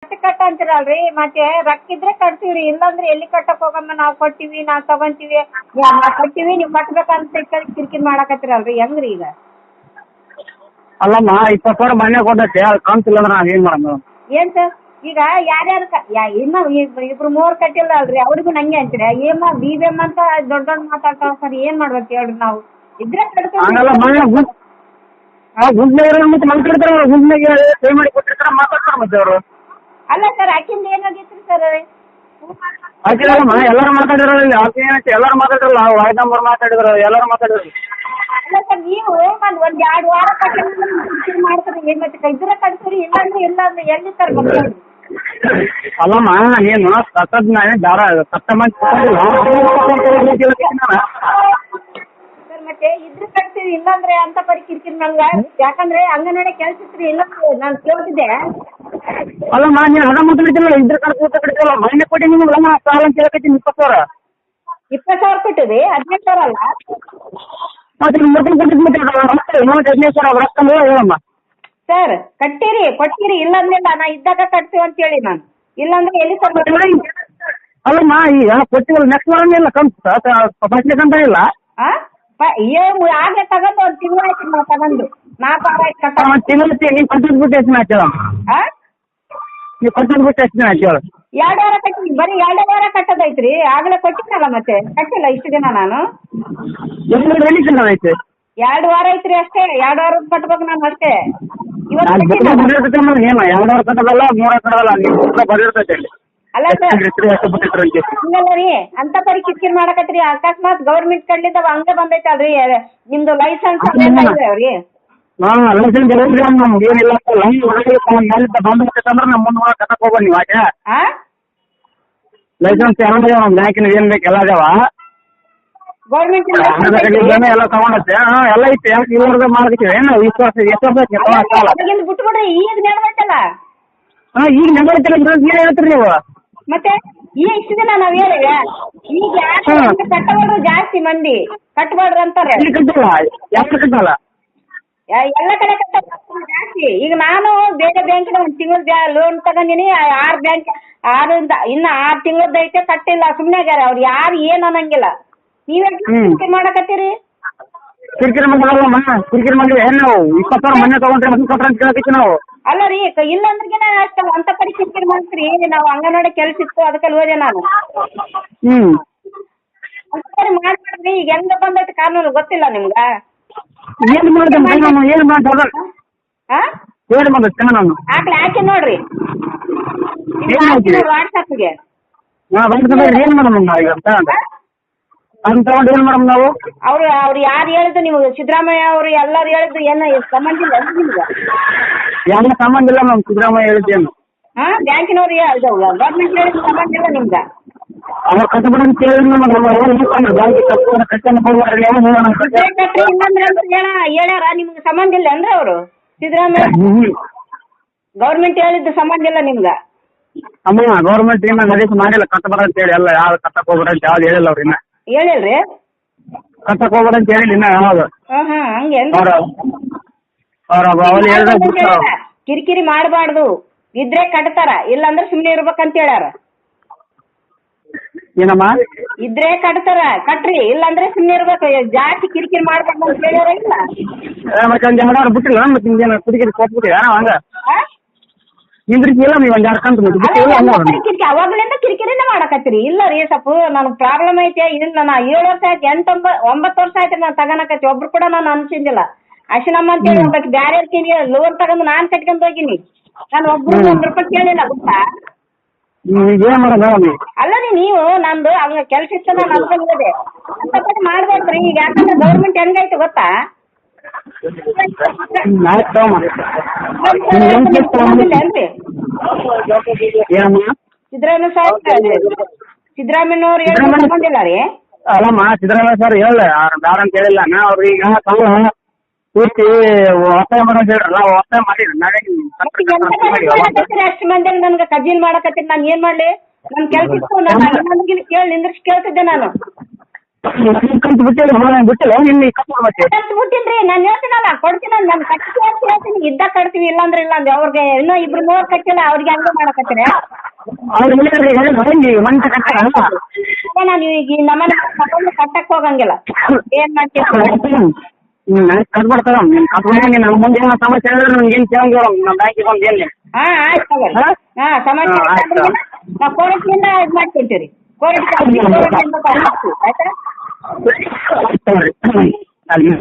ಕಟ್ಟ ಅಂತೀರಲ್ರಿ, ಮತ್ತೆ ರೊಕ್ಕ ಇದ್ರೆ ಕಟ್ತೀವ್ರಿ, ಇಲ್ಲಾಂದ್ರೆ ಎಲ್ಲಿ ಕಟ್ಟಕ್ ಹೋಗಮ್ಮ, ನಾವ್ ಕೊಟ್ಟಿವಿ, ನಾವ್ ತಗೊಂತೀವಿ, ನಾವ್ ಕೊಟ್ಟಿವಿ, ನೀವ್ ಕಟ್ಬೇಕಂತ ಕಿರಿಕಿರಿ ಮಾಡಕತ್ತೀರಲ್ರಿ, ಹೆಂಗ್ರಿ ಈಗ? ಅಲ್ಲಮ್ಮ 20,000 ಮನೆ ಕೊಟ್ಟೈತೆ, ಅದು ಕಾಣ್ತಿಲ್ಲ ಅಂದ್ರೆ ನಾವ್ ಏನ್ ಮಾಡೋದು? ಏನ್ ಸರ್ ಈಗ ಯಾರ್ಯಾರು ಇನ್ನ ಇಬ್ರು ಮೂವರ್ ಕಟ್ಟಿಲ್ಲ ಅಲ್ರಿ, ಅವ್ರಿಗೂ ನಂಗೆ ಅಂತೀರ ಏಮ ಬೀಬೆಮ್ಮ ಅಂತ ದೊಡ್ಡ ದೊಡ್ಡ ಮಾತಾಡ್ತಾವ ಸರ್, ಏನ್ ಮಾಡ್ಬೇಕು ಹೇಳ್ರಿ? ನಾವು ಇದ್ರೆ ಹಂಗಲ್ಲ ಮನೆ ಗುಂಡ್ನಾಗ ಇರೋ ಮತ್ತೆ ಮನೆ ಕಟ್ತಾರ, ಗುಂಡ್ನಾಗ ಸೈ ಮಾಡಿ ಕೊಟ್ಟಿರ್ತಾರ, ಮಾತಾಡ್ತಾರ ಮತ್ತೆ ಅವರು. ಅಲ್ಲ ಸರ್, ಆಕಿಂದ ಏನಾಗೈತ್ರಿ ಸರ್? ಆಕಿಲ್ಲಮ್ಮ, ಎಲ್ಲಾರು ಮಾತಾಡಿರೋ, ಆಕೆ ಏನೈತಿ ಎಲ್ಲಾರು ಮಾತಾಡಿರಲ್ಲ, ವಾಯ್ದ ನಂಬರ್ ಮಾತಾಡಿದ್ರು, ಎಲ್ಲಾರು ಮಾತಾಡಿದ್ರು. ಅಲ್ಲ ಸರ್, ನೀವು ಒಂದ್ 2 ವಾರ ಕಟ್ಟಿ ಮಾಡ್ತಾರೆ, ಏನ್ ಮತ್ತೆ ಇದ್ರೆ ಕಟ್ತೀರಿ, ಇಲ್ಲಾಂದ್ರೆ ಇಲ್ಲಾಂದ್ರೆ ಎಲ್ಲಿ ಸರ್ ಬರ್ಬೋದು? ಅಲ್ಲಮ್ಮ ನೀನು ಸತ್ತದ್ ನಾನೇ ದಾರ ಸತ್ತ ಮಂದಿ ಸರ್ ಮತ್ತೆ ಇದ್ರೆ ಕಟ್ತೀವಿ, ಇಲ್ಲಾಂದ್ರೆ ಅಂತ ಪರಿ ಕಿರಿಕಿರಿ ನಂಗ, ಯಾಕಂದ್ರೆ ಅಂಗನವಾಡಿ ಕೆಲ್ಸ ಇತ್ರಿ, ಇಲ್ಲ ನಾನು ಕೇಳ್ತಿದ್ದೆ. ಅಲ್ಲಮ್ಮ ನೀನು ಹಣ ಮಾತಾಡಿದ್ದಿಲ್ಲ, ಇದ್ರ ಕಡೆ ಕಟ್ಟಿದ್ರಲ್ಲ, ಮನೆ ಕೊಟ್ಟಿ ನಿಮ್ಗೆ ಸಾಲ ಅಂತ ಕೇಳಕತ್ತೀನಿ 20,000. 20,000 ಕೊಟ್ಟಿದ್ರಿ, 18,000 ಅಲ್ಲ? ಮತ್ತೆ ನಿಮ್ಮ ಮಕ್ಕಳು ಕೊಟ್ಟಿದ್ದು ಮತ್ತೆ 15,000 ರೊಕ್ಕ ಹೇಳಮ್ಮ. ಸರ್ ಕಟ್ಟಿರಿ ಕೊಟ್ಟಿರಿ, ಇಲ್ಲಂದ್ರಿಲ್ಲ, ನಾ ಇದ್ದಾಗ ಕಟ್ತೀವಿ ಅಂತ ಹೇಳಿ ನಾನು, ಇಲ್ಲಾಂದ್ರೆ ಎಲ್ಲಿ ಸರ್? ಅಲ್ಲಮ್ಮ ಈಗ ಕೊಟ್ಟಿಲ್ಲ, ನೆಕ್ಸ್ಟ್ ವಾರ ಇಲ್ಲ ಕಂತ ಇಲ್ಲ. ಆಗ್ಲೇ ತಗೊಂಡು 1 ತಿಂಗಳು ಆಯ್ತು ನಾವು ತಗೊಂಡು, 4 ವಾರ ಆಯ್ತು ಕಟ್ಟ. ನೀವು ಕಟ್ಟಿದ್ಬಿಟ್ಟು ಎಷ್ಟು ಹಾಕ್ಯಲ್ಲ? ನೀವು ಕಟ್ಟಿದ್ಬಿಟ್ಟು ಎಷ್ಟು ಹಾಕ್ಯಲ್ಲ? 2 ವಾರ ಕಟ್ಟಿ, ಬರೀ 2 ವಾರ ಕಟ್ಟೋದೈತ್ರಿ, ಆಗ್ಲೇ ಕೊಟ್ಟಿದ್ದಲ್ಲ, ಮತ್ತೆ ಕಟ್ಟಿಲ್ಲ ಇಷ್ಟು ದಿನ ನಾನು. ಐತೆ 2 ವಾರ ಐತ್ರಿ ಅಷ್ಟೇ, 2 ವಾರ ಕಟ್ಬೇಕು ನಾನು ಅಷ್ಟೇ. ಇವತ್ತು ಏನು 2 ವಾರ ಕಟ್ಟದಲ್ಲ, 3 ವಾರ ಕಟ್ಟದಲ್ಲ, ನೀವು ಬದಿರ್ತೈತೆ ಅಲ್ಲಿ. ಅಲ್ಲ ಸರ್, ಹಂಗಲ್ಲ ರೀ, ಅಂತ ಪರಿ ಕಿರಿಕಿರಿ ಮಾಡಕತ್ರಿ. ಅಕಸ್ಮಾತ್ ಗೌರ್ಮೆಂಟ್ ಕಡ್ಲಿದ್ದಾವ ಹಂಗ ಬಂದೈತಲ್ರಿ, ನಿಮ್ದು ಲೈಸೆನ್ಸ್ ಅವ್ರಿ? ಲೈಸೆನ್ಸ್ ಏನಿಲ್ಲ, ಬಂದ್ರೆ ನಮ್ಮ ಮುಂದೆ ಕಟ್ಟಕ್ ಹೋಗ್ಬ ನೀವು ಆಕೆ ಲೈಸೆನ್ಸ್ ಎಲ್ಲ ಬ್ಯಾಂಕಿನ ಏನ್ ಬೇಕು ಎಲ್ಲ ಅದಾವ, ಗೌರ್ಮೆಂಟ್ ಎಲ್ಲ ತಗೊಂಡತ್ತೆ, ಎಲ್ಲ ಐತೆ. ಯಾಕೆ ಇವ್ರದ ಮಾಡ್ತೀವಿ ಏನು? ಎಷ್ಟು ವರ್ಷ ಬಿಟ್ಬಿಡ್ರಿ, ಈಗ ನೆನವೈತಲ್ಲ. ಈಗ ನೆನವೈತಲ್ಲ, ಏನ್ ಹೇಳ್ತೀರಿ ನೀವು? ಮತ್ತೆ ಈ ಇಷ್ಟು ದಿನ ನಾವ್ ಹೇಳಿವೆ, ಈಗ ಕಟ್ಟಬಾರ್ದು, ಜಾಸ್ತಿ ಮಂದಿ ಕಟ್ಟಬಾರ್ದು ಅಂತಾರೆ. ಕಟ್ಟಲ್ಲ, ಯಾಕೆ ಕಟ್ಟಲ್ಲ? ಎಲ್ಲ ಕಡೆ ಕಟ್ಟಬಾರ್ದು ಜಾಸ್ತಿ. ಈಗ ನಾನು ಬೇರೆ ಬ್ಯಾಂಕಿನ 1 ತಿಂಗಳ ಲೋನ್ ತಗೊಂಡಿನಿ, 6 ಇನ್ನ 6 ತಿಂಗಳದೈತೆ ಕಟ್ಟಿಲ್ಲ, ಸುಮ್ನೆ ಆಗ್ಯಾರ ಅವ್ರು, ಯಾರು ಏನ್ ಅನ್ನಂಗಿಲ್ಲ. ನೀವೇ ಮಾಡಕತ್ತೀರಿ? ಕಿರಿಕಿರಿ ಮಾಡಲ್ಲಮ್ಮ, ಕಿರಿಕಿರಿ ಮಾಡಿದ್ರೆ ಏನ್ ನಾವು 20,000 ಮನೆ ತಗೊಂಡ್ರೆ ಮತ್ತೆ ಕೊಟ್ರ ಅಂತ ಕೇಳಕತ್ತೀವಿ ನಾವು. ಅಲ್ಲ ರೀ, ಇಲ್ಲಂದ್ರಿಗೆನ ಅಷ್ಟ ಅಂತ ಪರಿ ಕಿರಿಕಿರಿ ಮಾಡ್ತೀರಿ. ನಾವು ಅಂಗನವಾಡಿ ಕೆಲ್ಸ ಇತ್ತು, ಅದಕ್ಕೆ ಹೋದೆ ನಾನು. ಅಂತ ಪರಿ ಮಾಡ್ಬಾರ್ದ್ರಿ. ಈಗ ಹೆಂಗ ಬಂದೈತಿ ಕಾನೂನು ಗೊತ್ತಿಲ್ಲ ನಿಮ್ಗ? ಏನ್ ಮಾಡಿದೆ ಏನ್ ಮಾಡ್ದ ಹೇಳಿ ಬಂದ ಕಾನೂನು ಹಾಕಿ ನೋಡ್ರಿ ವಾಟ್ಸಪ್ಗೆ. ಏನ್ ಮಾಡಮ್ ಈಗ ಅಂತ ತಗೊಂಡು ಏನ್ ಮಾಡಮ್ ನಾವು? ಅವ್ರು ಯಾರು ಹೇಳಿದ್ದು ನಿಮ್ಗೆ? ಸಿದ್ದರಾಮಯ್ಯ ಅವರು ಎಲ್ಲಾರು ಹೇಳಿದ್ದು ಏನ ಸಂಬಂಧ ಇಲ್ಲ ನಿಮ್ಗೆ? ಯಾವ ಸಂಬಂಧ ಇಲ್ಲ ನಮ್ ಸಿದ್ದರಾಮಯ್ಯ ಹೇಳಿದ್ದೇನು? ಬ್ಯಾಂಕಿನವ್ರು ಗೌರ್ಮೆಂಟ್ ಹೇಳಿದ ಸಂಬಂಧ ಇಲ್ಲ ನಿಮ್ಗೆ? ಅವ್ರು ಕಟ್ಟಬಿಡ ಅಂತ ಹೇಳಿದ್ರೆ ಹೇಳ್ಯಾರ ನಿಮ್ಗೆ ಸಂಬಂಧ ಇಲ್ಲ ಅಂದ್ರೆ ಅವರು ಸಿದ್ದರಾಮಯ್ಯ ಗೌರ್ಮೆಂಟ್ ಹೇಳಿದ್ದು ಸಂಬಂಧ ಇಲ್ಲ ನಿಮ್ಗ? ಅಮ್ಮ ಗೌರ್ಮೆಂಟ್ ಇನ್ನ ನಡೀಸ್ ಮಾಡಿಲ್ಲ ಕಟ್ಟಬಾರ ಅಂತ ಹೇಳಿ, ಎಲ್ಲ ಯಾವ್ದು ಕಟ್ಟಕ್ ಹೋಗ್ಬೇಡ ಅಂತ ಯಾವ್ದು ಹೇಳಿಲ್ಲ ಅವ್ರು ಇನ್ನ. ಹೇಳಿಲ್ರಿ? ಕಟ್ಟಕ್ ಹೋಗ್ಬೇಡ ಅಂತ ಹೇಳಿಲ್ಲ ಇನ್ನ ಯಾವ್ದು. ಹಂಗೆ ಕಿರಿಕಿರಿ ಮಾಡಬಾರ್ದು, ಇದ್ರೆ ಕಟ್ತಾರ, ಇಲ್ಲಾಂದ್ರೆ ಸುಮ್ನೆ ಇರ್ಬೇಕಂತ ಹೇಳ್ಯಾರ. ಏನಮ್ಮ? ಇದ್ರೆ ಕಟ್ತಾರ ಕಟ್ರಿ, ಇಲ್ಲಾಂದ್ರೆ ಸುಮ್ನೆ ಇರ್ಬೇಕು, ಜಾಸ್ತಿ ಕಿರಿಕಿರಿ ಮಾಡ್ಬೇಕು ಅಂತ ಹೇಳ್ಯಾರ. ಇಲ್ಲ ಮತ್ತೆ ಒಂದ್ 2 ವಾರ ಬಿಟ್ಟಿಲ್ಲ, ಮತ್ತೆ ನಿಮ್ಗೇನು ಕಿರಿಕಿರಿ ಕೊಟ್ಬಿಟ್ಟಿಲ್ಲ ಹಂಗ ನಿಂದ್ರಿಸಿಲ್ಲ ನೀವು ಒಂದ್ 2 ಕಂತು ಕಿರಿಕಿರಿ ಅವಾಗ್ಲಿಂದ ಕಿರಿಕಿರಿನ ಮಾಡಕತ್ತೀರಿ? ಇಲ್ಲ ರೀ, ಸ್ವಲ್ಪ ನನ್ಗೆ ಪ್ರಾಬ್ಲಮ್ ಐತೆ. ಇದನ್ನ ನಾ 7 ವರ್ಷ ಆಯ್ತು, 8-9 ವರ್ಷ ಆಯ್ತು ನಾನು ತಗೋಣಕತ್ತಿ. ಒಬ್ರು ಕೂಡ ನಾನು ಅನ್ಸಿದ್ದಿಲ್ಲ. ಅಶ್ವಿನಮ್ಮ ಅಂತ ಹೇಳಿ ಒಬ್ಬಕ್ಕೆ ಬ್ಯಾರೆ ಲೋನ್ ತಗೊಂಡು ನಾನ್ ಕಟ್ಕೊಂಡ್ ಹೋಗಿನಿ. ನಾನು ಒಬ್ರು 1 ರೂಪಾಯಿ ಕೇಳಿಲ್ಲ ಗೊತ್ತಾ? ಅಲ್ಲ ರೀ, ನೀವು ನಂದು ಹಂಗ ಕೆಲ್ಸ ಇತ್ತು, ನಾನು ಅನ್ಕೊಂಡಿದ್ದೆ. ಅಂತ ಮಾಡ್ಬೇಕ್ರಿ ಈಗ, ಯಾಕಂದ್ರೆ ಗೌರ್ಮೆಂಟ್ ಹೆಂಗೈತೆ ಗೊತ್ತಾ? ಸಿದ್ದರಾಮಯ್ಯನವ್ರು ಸಂಬಂಧಿಲ್ಲ ರೀ? ಅಲ್ಲಮ್ಮ ಸಿದ್ದರಾಮಯ್ಯ ಸರ್ ಹೇಳ ಬೇಡ ಅಂತ ಹೇಳಿಲ್ಲ, ಅವ್ರೀಗ ಪೂರ್ತಿ ಒತ್ತಾಯ ಮಾಡೋದು ಹೇಳ್ರಲ್ಲ, ಒತ್ತಾಯ ಮಾಡಿರಿ. ಅಷ್ಟು ಮಂದಿ ನನ್ಗೆ ಕಜೀಲ್ ಮಾಡಕತ್ತೀನಿ, ನಾನು ಏನ್ ಮಾಡ್ಲಿ? ನನ್ ಕೆಲ್ಸ ಇತ್ತು, ನಾನು ಕೇಳಿ ನಿಂದ್ರಿಸಿ ಕೇಳ್ತಿದ್ದೆ ನಾನು. ಕಂತು ಬಿಟ್ಟಿಲ್ಲ ನಿನ್ನ ಕಟ್ ಮಾಡ್ಬೇಕು. ಕಂತು ಬಿಟ್ಟಿನ್ರಿ, ನಾನು ಹೇಳ್ತೀನಲ್ಲ ಕೊಡ್ತೀನಿ, ನಾನು ಕಟ್ಟಿ ಅಂತ ಹೇಳ್ತೀನಿ. ಇದ್ದ ಕಟ್ತೀವಿ, ಇಲ್ಲಾಂದ್ರೆ ಇಲ್ಲ ಅಂದೆ. ಅವ್ರಿಗೆ ಇನ್ನೂ 2-3 ಕಟ್ಟಿಲ್ಲ, ಅವ್ರಿಗೆ ಹಂಗೆ ಮಾಡಕತ್ತೀರಿ. ಅವ್ರು ಮಂಟ ಕಟ್ಟಲ್ಲ. ನಾನು ಈಗ ನಮ್ಮನೆ ತಗೊಂಡು ಕಟ್ಟಕ್ ಹೋಗಂಗಿಲ್ಲ. ಏನ್ ಮಾಡ್ತೀವಿ? ಕಟ್ ಮಾಡ್ತಾರ ನಮ್ಮ ಮುಂದೆ ಏನೋ ಸಮಸ್ಯೆ ಹೇಳಿದ್ರೆ ನನ್ಗೆ ಏನ್ ಕೇಳಂಗಿಲ್ಲ ನಮ್ಮ ಬ್ಯಾಂಕಿಗೆ ಬಂದು ಏನ್. ಹಾ ಆಯ್ತು ತಗೋರಿ. ಹಾ ಸಮಸ್ಯೆ ನಾವು ಕೋರ್ಟ್ನಿಂದ ಇದು ಮಾಡ್ಕೊಂತೀವಿ. ಕೋರ್ಟ್ ಆಯ್ತಾ? ಆಯ್ತು.